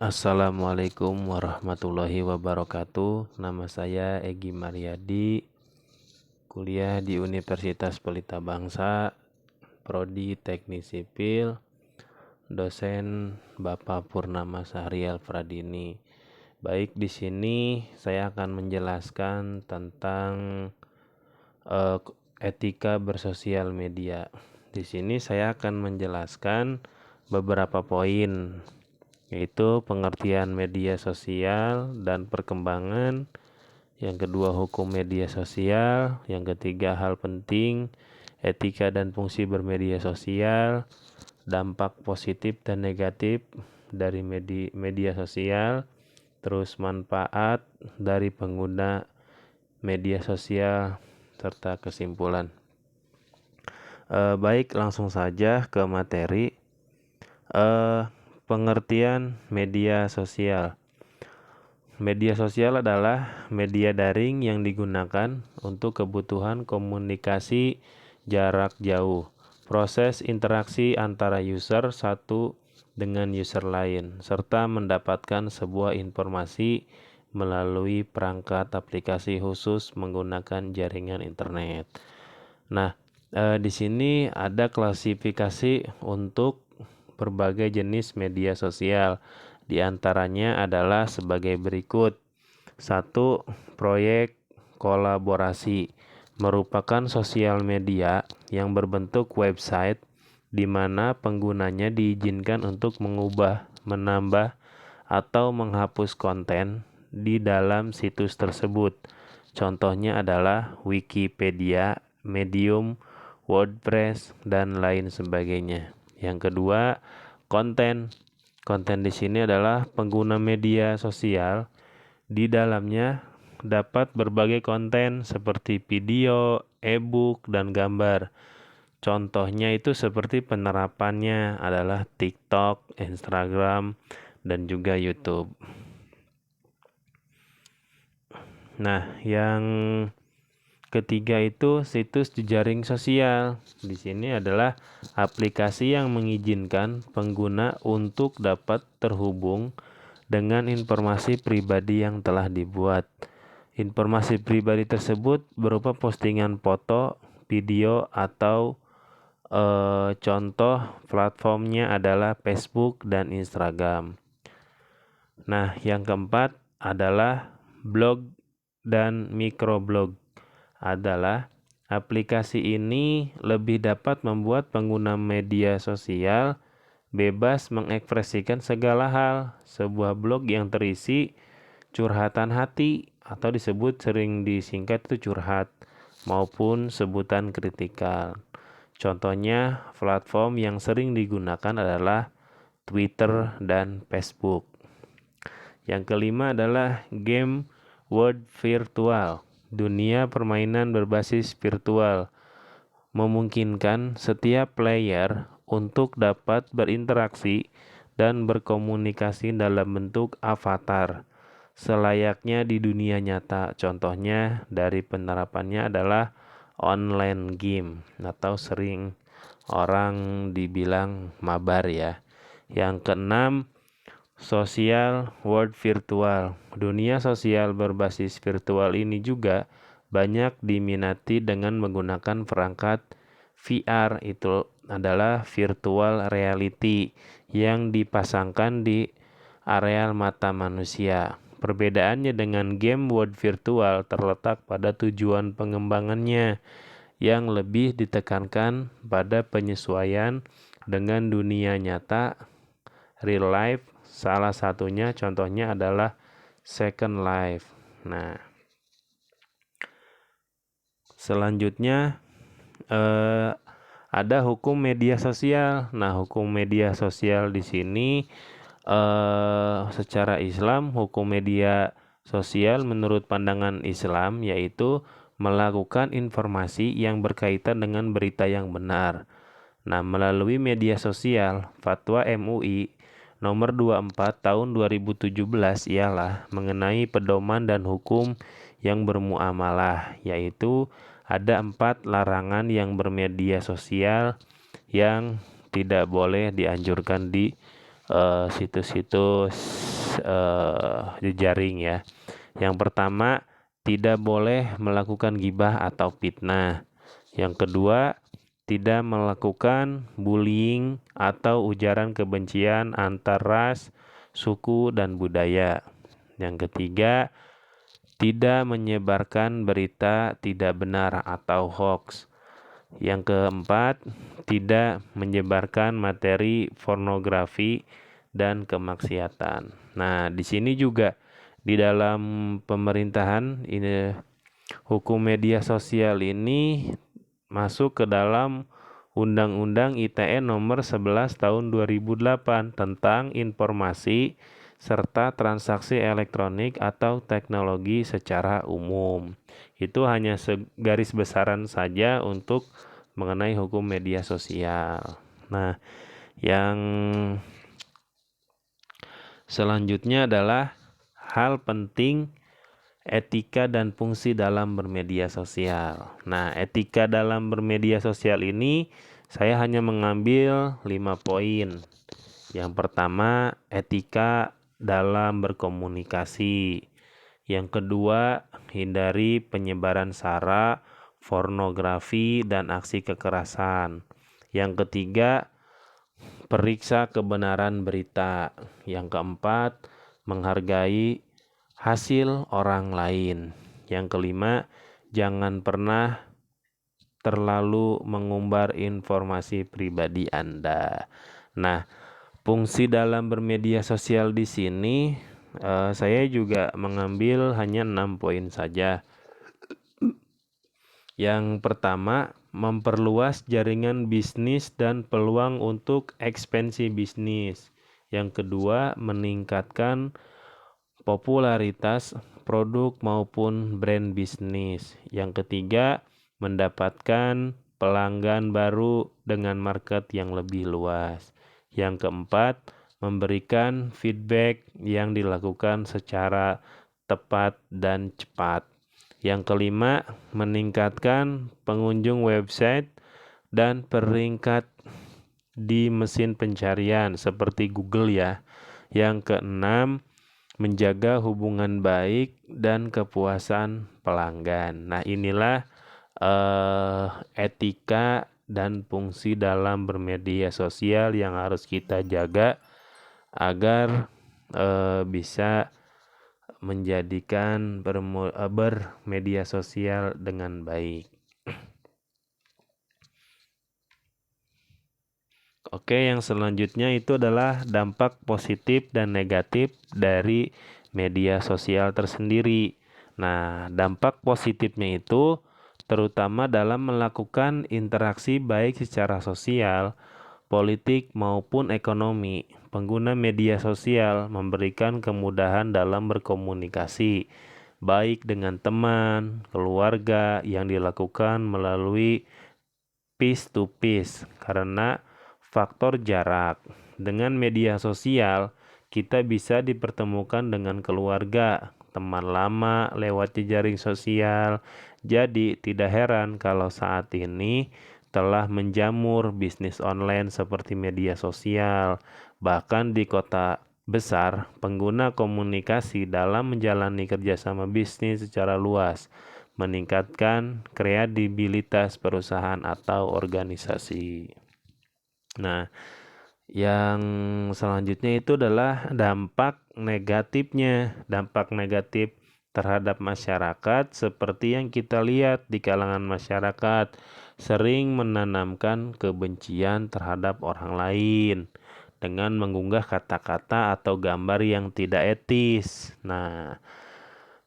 Assalamualaikum warahmatullahi wabarakatuh. Nama saya Egi Mariadi, kuliah di Universitas Pelita Bangsa, Prodi Teknik Sipil, dosen Bapak Purnama Sahrial Fradini. Baik, di sini saya akan menjelaskan tentang etika bersosial media. Di sini saya akan menjelaskan beberapa poin, yaitu pengertian media sosial dan perkembangan, yang kedua hukum media sosial, yang ketiga hal penting, etika dan fungsi bermedia sosial, dampak positif dan negatif dari media sosial, terus manfaat dari pengguna media sosial, serta kesimpulan. Baik, langsung saja ke materi. Pengertian media sosial. Media sosial adalah media daring yang digunakan untuk kebutuhan komunikasi jarak jauh, proses interaksi antara user satu dengan user lain, serta mendapatkan sebuah informasi melalui perangkat aplikasi khusus menggunakan jaringan internet. Nah, di sini ada klasifikasi untuk berbagai jenis media sosial. Di antaranya adalah sebagai berikut. 1. Proyek kolaborasi merupakan sosial media yang berbentuk website di mana penggunanya diizinkan untuk mengubah, menambah, atau menghapus konten di dalam situs tersebut. Contohnya adalah Wikipedia, Medium, WordPress, dan lain sebagainya. Yang kedua, konten. Konten di sini adalah pengguna media sosial. Di dalamnya dapat berbagai konten seperti video, e-book, dan gambar. Contohnya itu seperti penerapannya adalah TikTok, Instagram, dan juga YouTube. Nah, yang ketiga itu situs jejaring sosial. Di sini adalah aplikasi yang mengizinkan pengguna untuk dapat terhubung dengan informasi pribadi yang telah dibuat. Informasi pribadi tersebut berupa postingan foto, video, atau contoh platformnya adalah Facebook dan Instagram. Nah, yang keempat adalah blog dan microblog. Adalah aplikasi ini lebih dapat membuat pengguna media sosial bebas mengekspresikan segala hal. Sebuah blog yang terisi curhatan hati atau disebut sering disingkat itu curhat maupun sebutan kritikal. Contohnya platform yang sering digunakan adalah Twitter dan Facebook. Yang kelima adalah game world virtual. Dunia permainan berbasis virtual memungkinkan setiap player untuk dapat berinteraksi dan berkomunikasi dalam bentuk avatar selayaknya di dunia nyata. Contohnya dari penerapannya adalah online game atau sering orang dibilang mabar ya. Yang keenam, social world virtual. Dunia sosial berbasis virtual ini juga banyak diminati dengan menggunakan perangkat VR, itu adalah virtual reality yang dipasangkan di areal mata manusia. Perbedaannya dengan game world virtual terletak pada tujuan pengembangannya yang lebih ditekankan pada penyesuaian dengan dunia nyata, real life. Salah satunya contohnya adalah Second Life. Nah, selanjutnya ada hukum media sosial. Nah, hukum media sosial di sini secara Islam, hukum media sosial menurut pandangan Islam yaitu melakukan informasi yang berkaitan dengan berita yang benar. Nah, melalui media sosial, Fatwa MUI nomor 24 tahun 2017 ialah mengenai pedoman dan hukum yang bermuamalah, yaitu ada 4 larangan yang bermedia sosial yang tidak boleh dianjurkan di situs-situs jejaring ya. Yang pertama, tidak boleh melakukan gibah atau fitnah. Yang kedua, tidak melakukan bullying atau ujaran kebencian antar ras, suku, dan budaya. Yang ketiga, tidak menyebarkan berita tidak benar atau hoax. Yang keempat, tidak menyebarkan materi pornografi dan kemaksiatan. Nah, di sini juga di dalam pemerintahan ini hukum media sosial ini masuk ke dalam Undang-Undang ITE nomor 11 tahun 2008 tentang informasi serta transaksi elektronik atau teknologi secara umum. Itu hanya segaris besaran saja untuk mengenai hukum media sosial. Nah, yang selanjutnya adalah hal penting etika dan fungsi dalam bermedia sosial. Nah, etika dalam bermedia sosial ini saya hanya mengambil 5 poin. Yang pertama, etika dalam berkomunikasi. Yang kedua, hindari penyebaran sara, pornografi, dan aksi kekerasan. Yang ketiga, periksa kebenaran berita. Yang keempat, menghargai hasil orang lain. Yang kelima, jangan pernah terlalu mengumbar informasi pribadi Anda. Nah, fungsi dalam bermedia sosial di sini saya juga mengambil hanya 6 poin saja. Yang pertama, memperluas jaringan bisnis dan peluang untuk ekspansi bisnis. Yang kedua, meningkatkan popularitas produk maupun brand bisnis. Yang ketiga, mendapatkan pelanggan baru dengan market yang lebih luas. Yang keempat, memberikan feedback yang dilakukan secara tepat dan cepat. Yang kelima, meningkatkan pengunjung website dan peringkat di mesin pencarian seperti Google ya. Yang keenam, menjaga hubungan baik dan kepuasan pelanggan. Nah, inilah etika dan fungsi dalam bermedia sosial yang harus kita jaga agar bisa menjadikan bermedia sosial dengan baik. Oke, yang selanjutnya itu adalah dampak positif dan negatif dari media sosial tersendiri. Nah, dampak positifnya itu terutama dalam melakukan interaksi baik secara sosial, politik maupun ekonomi. Pengguna media sosial memberikan kemudahan dalam berkomunikasi, baik dengan teman, keluarga yang dilakukan melalui face to face karena faktor jarak. Dengan media sosial, kita bisa dipertemukan dengan keluarga, teman lama lewat jejaring sosial. Jadi, tidak heran kalau saat ini telah menjamur bisnis online seperti media sosial. Bahkan di kota besar, pengguna komunikasi dalam menjalani kerjasama bisnis secara luas, meningkatkan kredibilitas perusahaan atau organisasi. Nah, yang selanjutnya itu adalah dampak negatifnya. Dampak negatif terhadap masyarakat seperti yang kita lihat di kalangan masyarakat sering menanamkan kebencian terhadap orang lain dengan mengunggah kata-kata atau gambar yang tidak etis. Nah,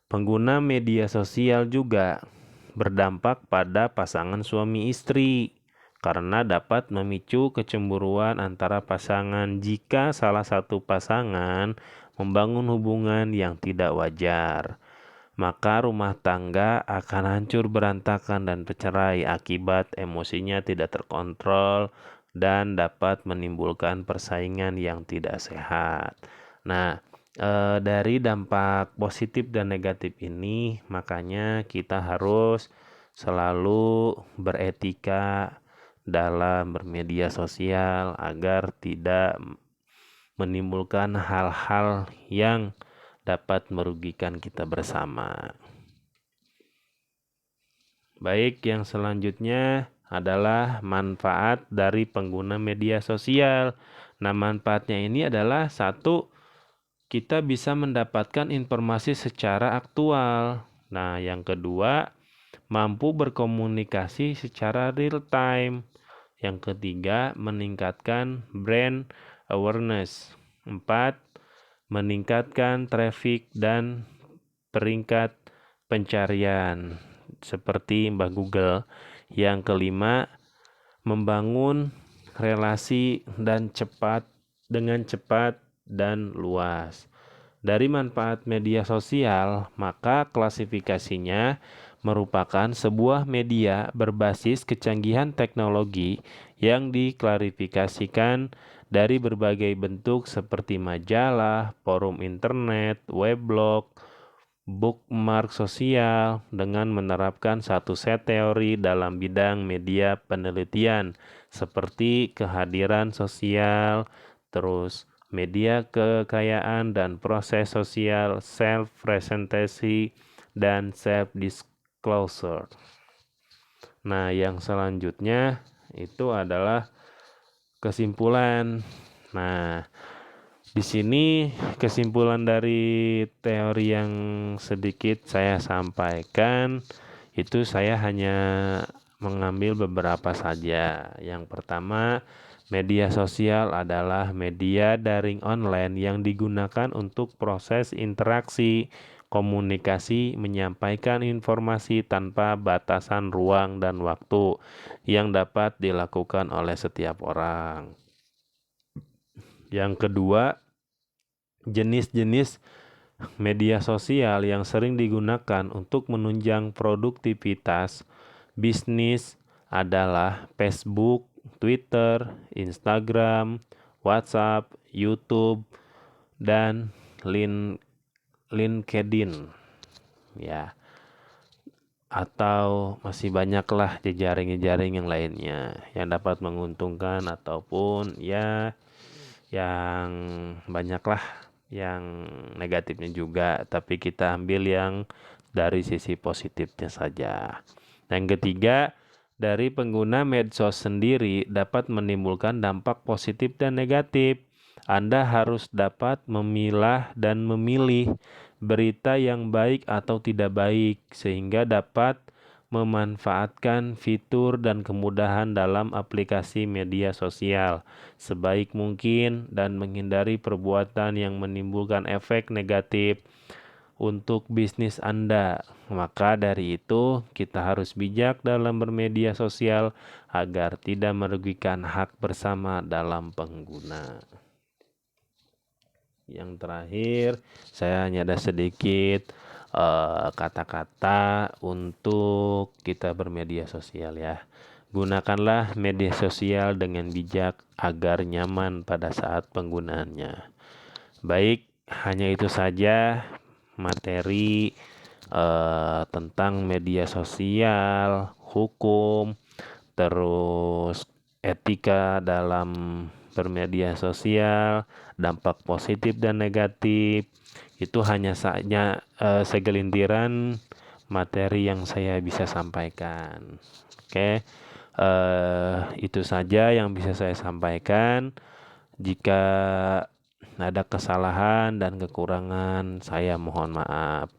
pengguna media sosial juga berdampak pada pasangan suami istri karena dapat memicu kecemburuan antara pasangan jika salah satu pasangan membangun hubungan yang tidak wajar. Maka rumah tangga akan hancur berantakan dan bercerai akibat emosinya tidak terkontrol dan dapat menimbulkan persaingan yang tidak sehat. Nah, dari dampak positif dan negatif ini, makanya kita harus selalu beretika dalam bermedia sosial agar tidak menimbulkan hal-hal yang dapat merugikan kita bersama. Baik, yang selanjutnya adalah manfaat dari pengguna media sosial. Nah, manfaatnya ini adalah satu, kita bisa mendapatkan informasi secara aktual. Nah, yang kedua, mampu berkomunikasi secara real time. Yang ketiga, meningkatkan brand awareness. 4, meningkatkan traffic dan peringkat pencarian seperti Mbah Google. Yang kelima, membangun relasi dengan cepat dan luas. Dari manfaat media sosial, maka klasifikasinya merupakan sebuah media berbasis kecanggihan teknologi yang diklarifikasikan dari berbagai bentuk seperti majalah, forum internet, weblog, bookmark sosial dengan menerapkan satu set teori dalam bidang media penelitian seperti kehadiran sosial, terus media kekayaan dan proses sosial, self-presentasi, dan self-disclosure. Nah, yang selanjutnya itu adalah kesimpulan. Nah, di sini kesimpulan dari teori yang sedikit saya sampaikan itu saya hanya mengambil beberapa saja. Yang pertama, media sosial adalah media daring online yang digunakan untuk proses interaksi, komunikasi, menyampaikan informasi tanpa batasan ruang dan waktu yang dapat dilakukan oleh setiap orang. Yang kedua, jenis-jenis media sosial yang sering digunakan untuk menunjang produktivitas bisnis adalah Facebook, Twitter, Instagram, WhatsApp, YouTube, dan LinkedIn. Ya, atau masih banyaklah jejaring-jejaring yang lainnya yang dapat menguntungkan ataupun ya yang banyaklah yang negatifnya juga, tapi kita ambil yang dari sisi positifnya saja. Yang ketiga, dari pengguna medsos sendiri dapat menimbulkan dampak positif dan negatif. Anda harus dapat memilah dan memilih berita yang baik atau tidak baik, sehingga dapat memanfaatkan fitur dan kemudahan dalam aplikasi media sosial sebaik mungkin dan menghindari perbuatan yang menimbulkan efek negatif untuk bisnis Anda. Maka dari itu, kita harus bijak dalam bermedia sosial agar tidak merugikan hak bersama dalam pengguna. Yang terakhir, saya hanya ada sedikit kata-kata untuk kita bermedia sosial ya. Gunakanlah media sosial dengan bijak agar nyaman pada saat penggunaannya. Baik, hanya itu saja materi tentang media sosial, hukum, terus etika dalam bermedia sosial, dampak positif dan negatif. Itu hanya saja segelintiran materi yang saya bisa sampaikan. Oke, itu saja yang bisa saya sampaikan. Jika ada kesalahan dan kekurangan, saya mohon maaf.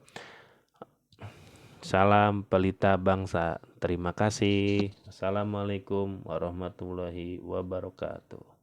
Salam Pelita Bangsa. Terima kasih. Assalamualaikum warahmatullahi wabarakatuh.